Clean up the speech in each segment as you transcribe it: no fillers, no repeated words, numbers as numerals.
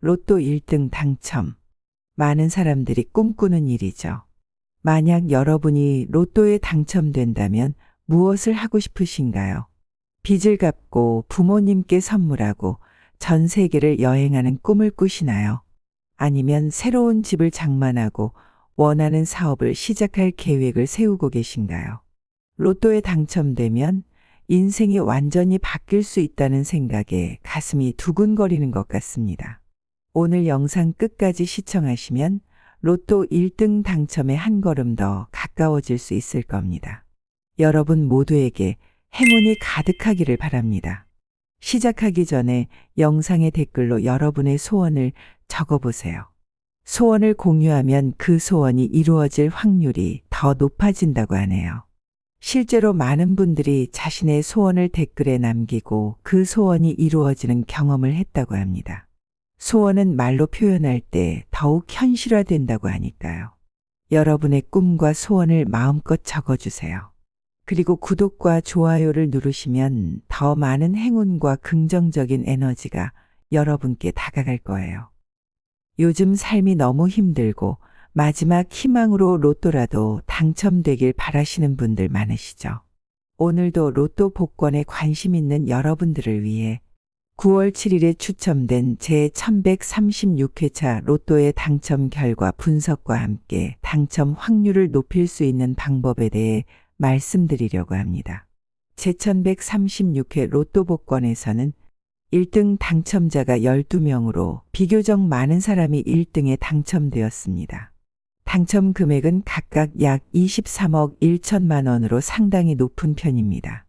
로또 1등 당첨. 많은 사람들이 꿈꾸는 일이죠. 만약 여러분이 로또에 당첨된다면 무엇을 하고 싶으신가요? 빚을 갚고 부모님께 선물하고 전 세계를 여행하는 꿈을 꾸시나요? 아니면 새로운 집을 장만하고 원하는 사업을 시작할 계획을 세우고 계신가요? 로또에 당첨되면 인생이 완전히 바뀔 수 있다는 생각에 가슴이 두근거리는 것 같습니다. 오늘 영상 끝까지 시청하시면 로또 1등 당첨에 한 걸음 더 가까워질 수 있을 겁니다. 여러분 모두에게 행운이 가득하기를 바랍니다. 시작하기 전에 영상의 댓글로 여러분의 소원을 적어보세요. 소원을 공유하면 그 소원이 이루어질 확률이 더 높아진다고 하네요. 실제로 많은 분들이 자신의 소원을 댓글에 남기고 그 소원이 이루어지는 경험을 했다고 합니다. 소원은 말로 표현할 때 더욱 현실화된다고 하니까요. 여러분의 꿈과 소원을 마음껏 적어주세요. 그리고 구독과 좋아요를 누르시면 더 많은 행운과 긍정적인 에너지가 여러분께 다가갈 거예요. 요즘 삶이 너무 힘들고 마지막 희망으로 로또라도 당첨되길 바라시는 분들 많으시죠? 오늘도 로또 복권에 관심 있는 여러분들을 위해 9월 7일에 추첨된 제1136회차 로또의 당첨 결과 분석과 함께 당첨 확률을 높일 수 있는 방법에 대해 말씀드리려고 합니다. 제1136회 로또 복권에서는 1등 당첨자가 12명으로 비교적 많은 사람이 1등에 당첨되었습니다. 당첨 금액은 각각 약 23억 1천만 원으로 상당히 높은 편입니다.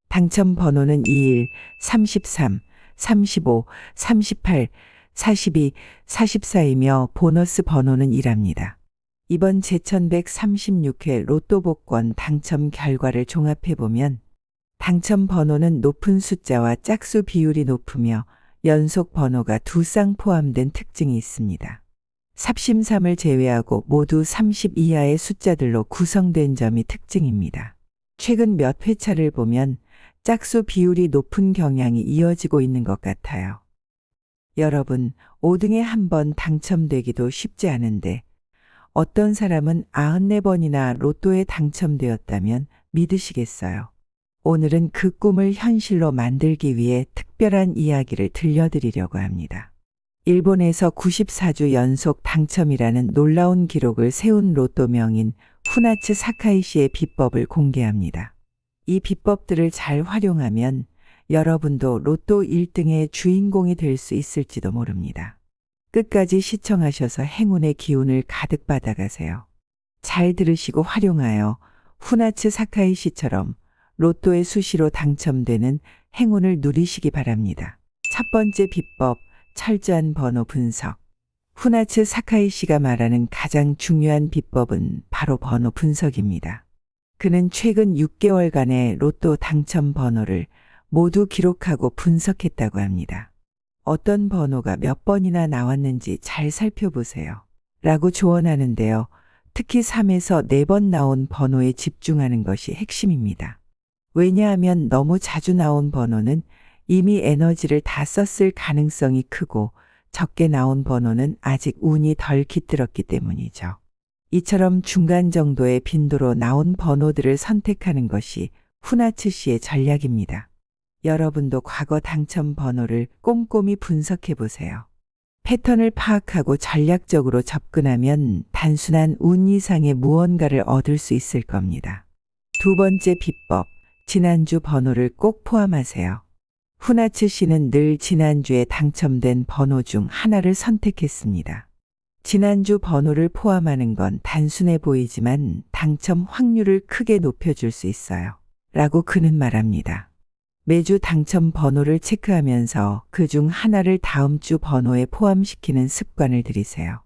당첨 번호는 21, 33, 35, 38, 42, 44이며 보너스 번호는 1입니다. 이번 제1136회 로또 복권 당첨 결과를 종합해보면 당첨 번호는 높은 숫자와 짝수 비율이 높으며 연속 번호가 2쌍 포함된 특징이 있습니다. 삽심삼을 제외하고 모두 30 이하의 숫자들로 구성된 점이 특징입니다. 최근 몇 회차를 보면 짝수 비율이 높은 경향이 이어지고 있는 것 같아요. 여러분, 5등에 한 번 당첨되기도 쉽지 않은데 어떤 사람은 94번이나 로또에 당첨되었다면 믿으시겠어요? 오늘은 그 꿈을 현실로 만들기 위해 특별한 이야기를 들려드리려고 합니다. 일본에서 94주 연속 당첨이라는 놀라운 기록을 세운 로또 명인 후나츠 사카이 씨의 비법을 공개합니다. 이 비법들을 잘 활용하면 여러분도 로또 1등의 주인공이 될 수 있을지도 모릅니다. 끝까지 시청하셔서 행운의 기운을 가득 받아가세요. 잘 들으시고 활용하여 후나츠 사카이 씨처럼 로또에 수시로 당첨되는 행운을 누리시기 바랍니다. 첫 번째 비법, 철저한 번호 분석. 후나츠 사카이 씨가 말하는 가장 중요한 비법은 바로 번호 분석입니다. 그는 최근 6개월간의 로또 당첨 번호를 모두 기록하고 분석했다고 합니다. 어떤 번호가 몇 번이나 나왔는지 잘 살펴보세요. 라고 조언하는데요. 특히 3에서 4번 나온 번호에 집중하는 것이 핵심입니다. 왜냐하면 너무 자주 나온 번호는 이미 에너지를 다 썼을 가능성이 크고 적게 나온 번호는 아직 운이 덜 깃들었기 때문이죠. 이처럼 중간 정도의 빈도로 나온 번호들을 선택하는 것이 후나츠 씨의 전략입니다. 여러분도 과거 당첨 번호를 꼼꼼히 분석해 보세요. 패턴을 파악하고 전략적으로 접근하면 단순한 운 이상의 무언가를 얻을 수 있을 겁니다. 두 번째 비법, 지난주 번호를 꼭 포함하세요. 후나츠 씨는 늘 지난주에 당첨된 번호 중 하나를 선택했습니다. 지난주 번호를 포함하는 건 단순해 보이지만 당첨 확률을 크게 높여줄 수 있어요. 라고 그는 말합니다. 매주 당첨 번호를 체크하면서 그중 하나를 다음 주 번호에 포함시키는 습관을 들이세요.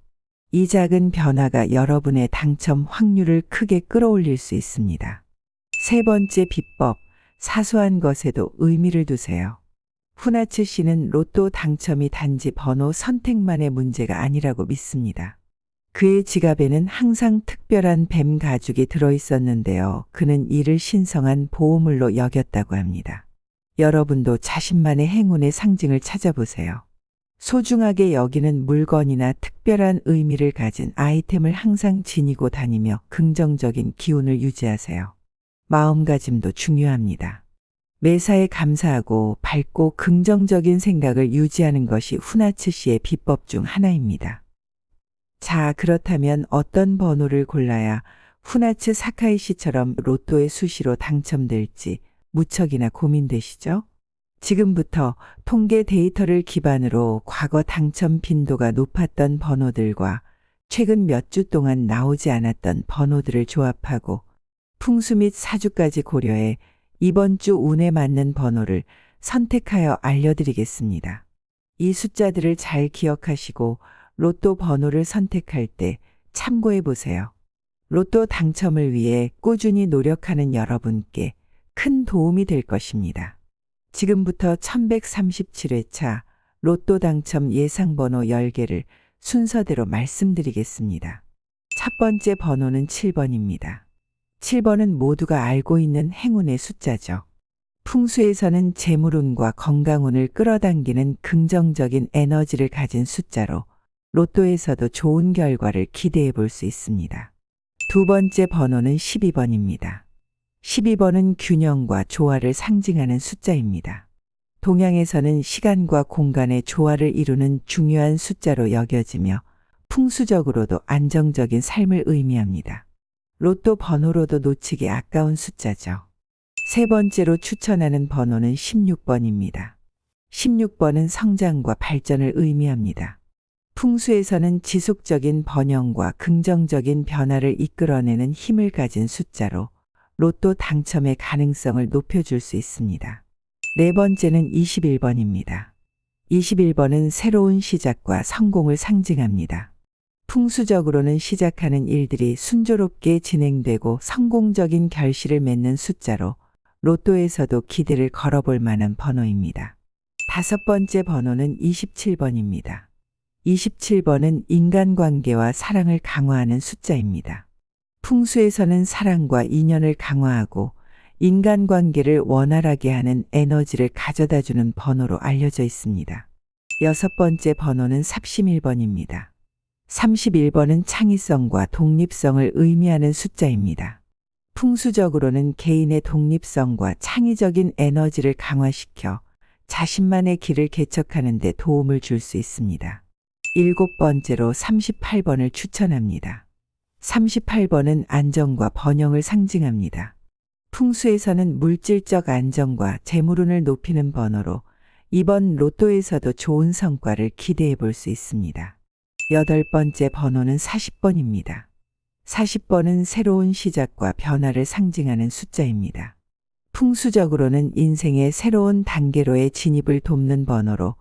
이 작은 변화가 여러분의 당첨 확률을 크게 끌어올릴 수 있습니다. 세 번째 비법, 사소한 것에도 의미를 두세요. 후나츠 씨는 로또 당첨이 단지 번호 선택만의 문제가 아니라고 믿습니다. 그의 지갑에는 항상 특별한 뱀 가죽이 들어있었는데요. 그는 이를 신성한 보호물로 여겼다고 합니다. 여러분도 자신만의 행운의 상징을 찾아보세요. 소중하게 여기는 물건이나 특별한 의미를 가진 아이템을 항상 지니고 다니며 긍정적인 기운을 유지하세요. 마음가짐도 중요합니다. 매사에 감사하고 밝고 긍정적인 생각을 유지하는 것이 후나츠 씨의 비법 중 하나입니다. 자, 그렇다면 어떤 번호를 골라야 후나츠 사카이 씨처럼 로또의 수시로 당첨될지 무척이나 고민되시죠? 지금부터 통계 데이터를 기반으로 과거 당첨 빈도가 높았던 번호들과 최근 몇 주 동안 나오지 않았던 번호들을 조합하고 풍수 및 사주까지 고려해 이번 주 운에 맞는 번호를 선택하여 알려드리겠습니다. 이 숫자들을 잘 기억하시고 로또 번호를 선택할 때 참고해 보세요. 로또 당첨을 위해 꾸준히 노력하는 여러분께 큰 도움이 될 것입니다. 지금부터 1137회차 로또 당첨 예상번호 10개를 순서대로 말씀드리겠습니다. 첫 번째 번호는 7번입니다. 7번은 모두가 알고 있는 행운의 숫자죠. 풍수에서는 재물운과 건강운을 끌어당기는 긍정적인 에너지를 가진 숫자로 로또에서도 좋은 결과를 기대해 볼 수 있습니다. 두 번째 번호는 12번입니다. 12번은 균형과 조화를 상징하는 숫자입니다. 동양에서는 시간과 공간의 조화를 이루는 중요한 숫자로 여겨지며 풍수적으로도 안정적인 삶을 의미합니다. 로또 번호로도 놓치기 아까운 숫자죠. 세 번째로 추천하는 번호는 16번입니다. 16번은 성장과 발전을 의미합니다. 풍수에서는 지속적인 번영과 긍정적인 변화를 이끌어내는 힘을 가진 숫자로 로또 당첨의 가능성을 높여줄 수 있습니다. 네 번째는 21번입니다. 21번은 새로운 시작과 성공을 상징합니다. 풍수적으로는 시작하는 일들이 순조롭게 진행되고 성공적인 결실을 맺는 숫자로 로또에서도 기대를 걸어볼 만한 번호입니다. 다섯 번째 번호는 27번입니다. 27번은 인간관계와 사랑을 강화하는 숫자입니다. 풍수에서는 사랑과 인연을 강화하고 인간관계를 원활하게 하는 에너지를 가져다주는 번호로 알려져 있습니다. 여섯 번째 번호는 31번입니다. 31번은 창의성과 독립성을 의미하는 숫자입니다. 풍수적으로는 개인의 독립성과 창의적인 에너지를 강화시켜 자신만의 길을 개척하는 데 도움을 줄 수 있습니다. 일곱 번째로 38번을 추천합니다. 38번은 안정과 번영을 상징합니다. 풍수에서는 물질적 안정과 재물운을 높이는 번호로 이번 로또에서도 좋은 성과를 기대해 볼 수 있습니다. 여덟 번째 번호는 40번입니다. 40번은 새로운 시작과 변화를 상징하는 숫자입니다. 풍수적으로는 인생의 새로운 단계로의 진입을 돕는 번호로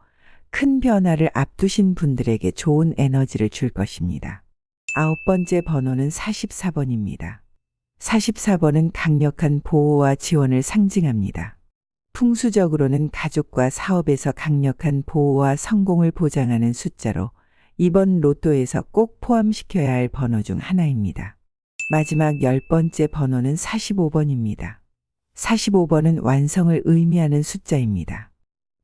큰 변화를 앞두신 분들에게 좋은 에너지를 줄 것입니다. 아홉 번째 번호는 44번입니다. 44번은 강력한 보호와 지원을 상징합니다. 풍수적으로는 가족과 사업에서 강력한 보호와 성공을 보장하는 숫자로 이번 로또에서 꼭 포함시켜야 할 번호 중 하나입니다. 마지막 열 번째 번호는 45번입니다. 45번은 완성을 의미하는 숫자입니다.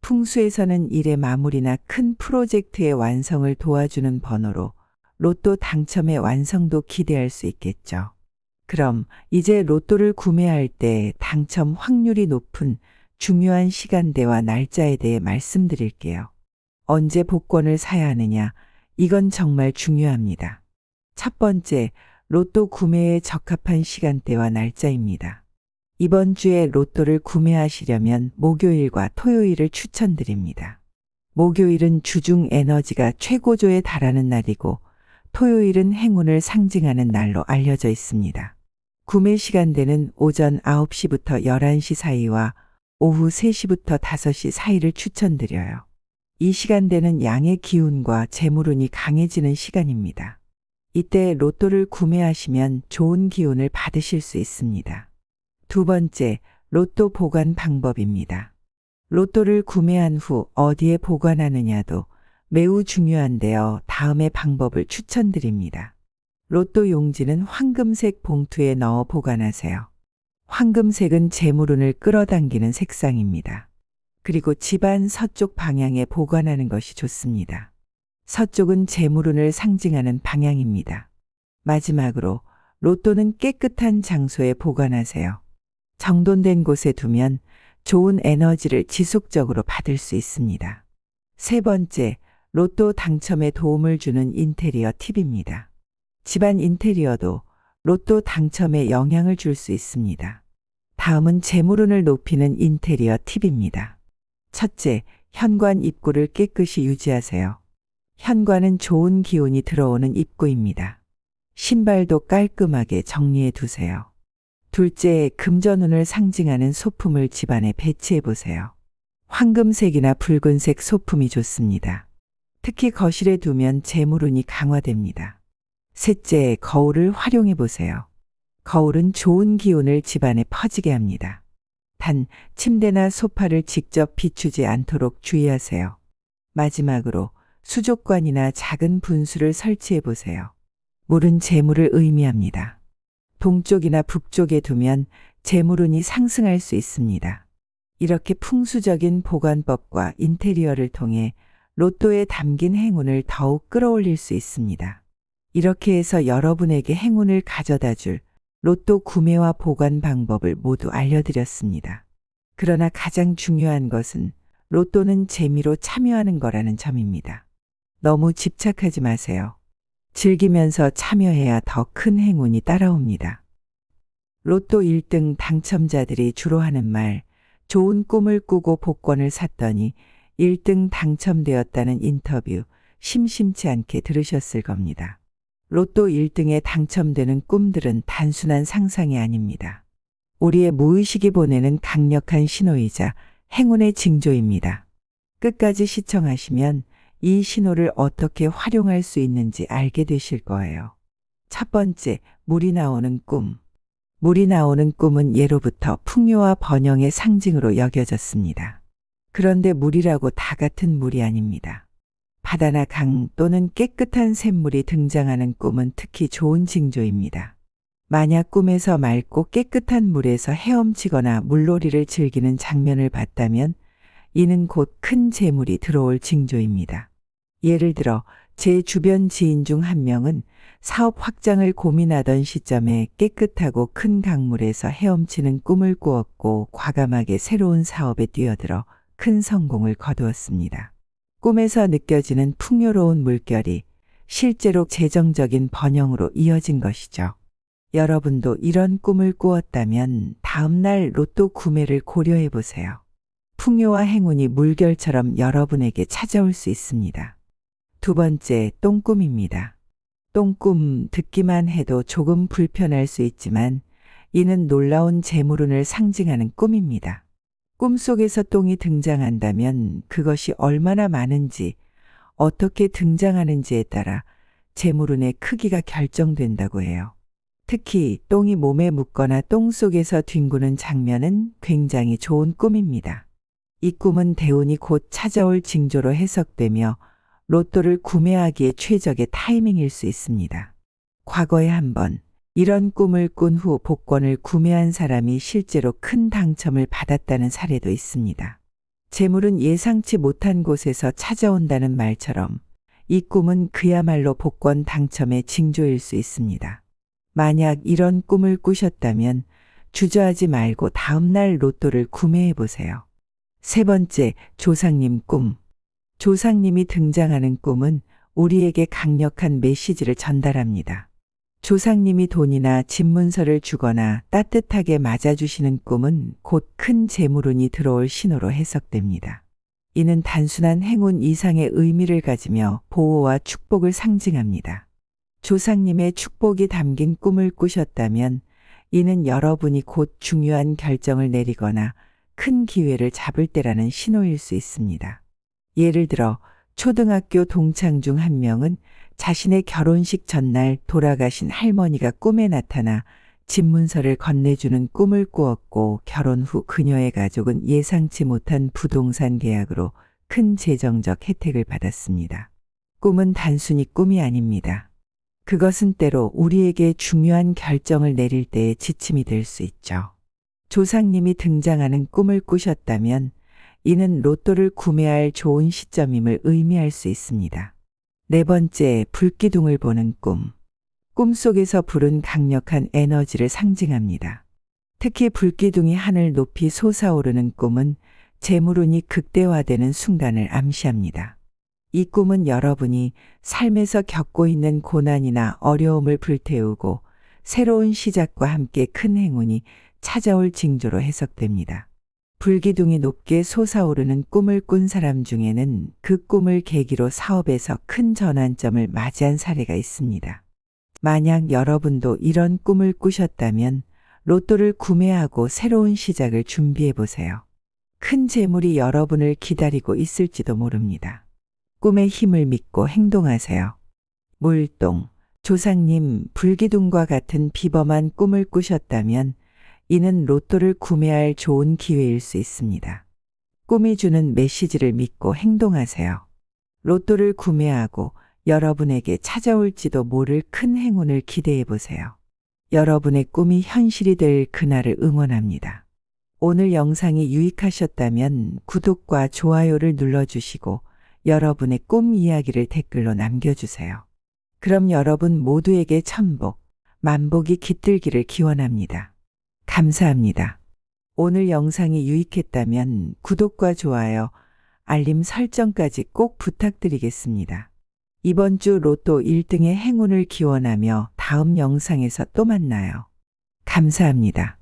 풍수에서는 일의 마무리나 큰 프로젝트의 완성을 도와주는 번호로 로또 당첨의 완성도 기대할 수 있겠죠. 그럼 이제 로또를 구매할 때 당첨 확률이 높은 중요한 시간대와 날짜에 대해 말씀드릴게요. 언제 복권을 사야 하느냐? 이건 정말 중요합니다. 첫 번째, 로또 구매에 적합한 시간대와 날짜입니다. 이번 주에 로또를 구매하시려면 목요일과 토요일을 추천드립니다. 목요일은 주중 에너지가 최고조에 달하는 날이고 토요일은 행운을 상징하는 날로 알려져 있습니다. 구매 시간대는 오전 9시부터 11시 사이와 오후 3시부터 5시 사이를 추천드려요. 이 시간대는 양의 기운과 재물운이 강해지는 시간입니다. 이때 로또를 구매하시면 좋은 기운을 받으실 수 있습니다. 두 번째, 로또 보관 방법입니다. 로또를 구매한 후 어디에 보관하느냐도 매우 중요한데요. 다음의 방법을 추천드립니다. 로또 용지는 황금색 봉투에 넣어 보관하세요. 황금색은 재물운을 끌어당기는 색상입니다. 그리고 집안 서쪽 방향에 보관하는 것이 좋습니다. 서쪽은 재물운을 상징하는 방향입니다. 마지막으로 로또는 깨끗한 장소에 보관하세요. 정돈된 곳에 두면 좋은 에너지를 지속적으로 받을 수 있습니다. 세 번째, 로또 당첨에 도움을 주는 인테리어 팁입니다. 집안 인테리어도 로또 당첨에 영향을 줄 수 있습니다. 다음은 재물운을 높이는 인테리어 팁입니다. 첫째, 현관 입구를 깨끗이 유지하세요. 현관은 좋은 기운이 들어오는 입구입니다. 신발도 깔끔하게 정리해 두세요. 둘째, 금전운을 상징하는 소품을 집안에 배치해 보세요. 황금색이나 붉은색 소품이 좋습니다. 특히 거실에 두면 재물운이 강화됩니다. 셋째, 거울을 활용해 보세요. 거울은 좋은 기운을 집안에 퍼지게 합니다. 단, 침대나 소파를 직접 비추지 않도록 주의하세요. 마지막으로 수족관이나 작은 분수를 설치해 보세요. 물은 재물을 의미합니다. 동쪽이나 북쪽에 두면 재물운이 상승할 수 있습니다. 이렇게 풍수적인 보관법과 인테리어를 통해 로또에 담긴 행운을 더욱 끌어올릴 수 있습니다. 이렇게 해서 여러분에게 행운을 가져다 줄 로또 구매와 보관 방법을 모두 알려드렸습니다. 그러나 가장 중요한 것은 로또는 재미로 참여하는 거라는 점입니다. 너무 집착하지 마세요. 즐기면서 참여해야 더 큰 행운이 따라옵니다. 로또 1등 당첨자들이 주로 하는 말, 좋은 꿈을 꾸고 복권을 샀더니 1등 당첨되었다는 인터뷰 심심치 않게 들으셨을 겁니다. 로또 1등에 당첨되는 꿈들은 단순한 상상이 아닙니다. 우리의 무의식이 보내는 강력한 신호이자 행운의 징조입니다. 끝까지 시청하시면 이 신호를 어떻게 활용할 수 있는지 알게 되실 거예요. 첫 번째, 물이 나오는 꿈. 물이 나오는 꿈은 예로부터 풍요와 번영의 상징으로 여겨졌습니다. 그런데 물이라고 다 같은 물이 아닙니다. 바다나 강 또는 깨끗한 샘물이 등장하는 꿈은 특히 좋은 징조입니다. 만약 꿈에서 맑고 깨끗한 물에서 헤엄치거나 물놀이를 즐기는 장면을 봤다면 이는 곧 큰 재물이 들어올 징조입니다. 예를 들어 제 주변 지인 중 한 명은 사업 확장을 고민하던 시점에 깨끗하고 큰 강물에서 헤엄치는 꿈을 꾸었고 과감하게 새로운 사업에 뛰어들어 큰 성공을 거두었습니다. 꿈에서 느껴지는 풍요로운 물결이 실제로 재정적인 번영으로 이어진 것이죠. 여러분도 이런 꿈을 꾸었다면 다음날 로또 구매를 고려해 보세요. 풍요와 행운이 물결처럼 여러분에게 찾아올 수 있습니다. 두 번째, 똥꿈입니다. 똥꿈 듣기만 해도 조금 불편할 수 있지만 이는 놀라운 재물운을 상징하는 꿈입니다. 꿈속에서 똥이 등장한다면 그것이 얼마나 많은지 어떻게 등장하는지에 따라 재물운의 크기가 결정된다고 해요. 특히 똥이 몸에 묻거나 똥 속에서 뒹구는 장면은 굉장히 좋은 꿈입니다. 이 꿈은 대운이 곧 찾아올 징조로 해석되며 로또를 구매하기에 최적의 타이밍일 수 있습니다. 과거에 한번 이런 꿈을 꾼 후 복권을 구매한 사람이 실제로 큰 당첨을 받았다는 사례도 있습니다. 재물은 예상치 못한 곳에서 찾아온다는 말처럼 이 꿈은 그야말로 복권 당첨의 징조일 수 있습니다. 만약 이런 꿈을 꾸셨다면 주저하지 말고 다음날 로또를 구매해 보세요. 세 번째, 조상님 꿈. 조상님이 등장하는 꿈은 우리에게 강력한 메시지를 전달합니다. 조상님이 돈이나 집문서를 주거나 따뜻하게 맞아주시는 꿈은 곧 큰 재물운이 들어올 신호로 해석됩니다. 이는 단순한 행운 이상의 의미를 가지며 보호와 축복을 상징합니다. 조상님의 축복이 담긴 꿈을 꾸셨다면 이는 여러분이 곧 중요한 결정을 내리거나 큰 기회를 잡을 때라는 신호일 수 있습니다. 예를 들어 초등학교 동창 중 한 명은 자신의 결혼식 전날 돌아가신 할머니가 꿈에 나타나 집문서를 건네주는 꿈을 꾸었고 결혼 후 그녀의 가족은 예상치 못한 부동산 계약으로 큰 재정적 혜택을 받았습니다. 꿈은 단순히 꿈이 아닙니다. 그것은 때로 우리에게 중요한 결정을 내릴 때의 지침이 될 수 있죠. 조상님이 등장하는 꿈을 꾸셨다면 이는 로또를 구매할 좋은 시점임을 의미할 수 있습니다. 네 번째, 불기둥을 보는 꿈. 꿈속에서 불은 강력한 에너지를 상징합니다. 특히 불기둥이 하늘 높이 솟아오르는 꿈은 재물운이 극대화되는 순간을 암시합니다. 이 꿈은 여러분이 삶에서 겪고 있는 고난이나 어려움을 불태우고 새로운 시작과 함께 큰 행운이 찾아올 징조로 해석됩니다. 불기둥이 높게 솟아오르는 꿈을 꾼 사람 중에는 그 꿈을 계기로 사업에서 큰 전환점을 맞이한 사례가 있습니다. 만약 여러분도 이런 꿈을 꾸셨다면 로또를 구매하고 새로운 시작을 준비해 보세요. 큰 재물이 여러분을 기다리고 있을지도 모릅니다. 꿈의 힘을 믿고 행동하세요. 물동, 조상님, 불기둥과 같은 비범한 꿈을 꾸셨다면 이는 로또를 구매할 좋은 기회일 수 있습니다. 꿈이 주는 메시지를 믿고 행동하세요. 로또를 구매하고 여러분에게 찾아올지도 모를 큰 행운을 기대해 보세요. 여러분의 꿈이 현실이 될 그날을 응원합니다. 오늘 영상이 유익하셨다면 구독과 좋아요를 눌러주시고 여러분의 꿈 이야기를 댓글로 남겨주세요. 그럼 여러분 모두에게 천복, 만복이 깃들기를 기원합니다. 감사합니다. 오늘 영상이 유익했다면 구독과 좋아요, 알림 설정까지 꼭 부탁드리겠습니다. 이번 주 로또 1등의 행운을 기원하며 다음 영상에서 또 만나요. 감사합니다.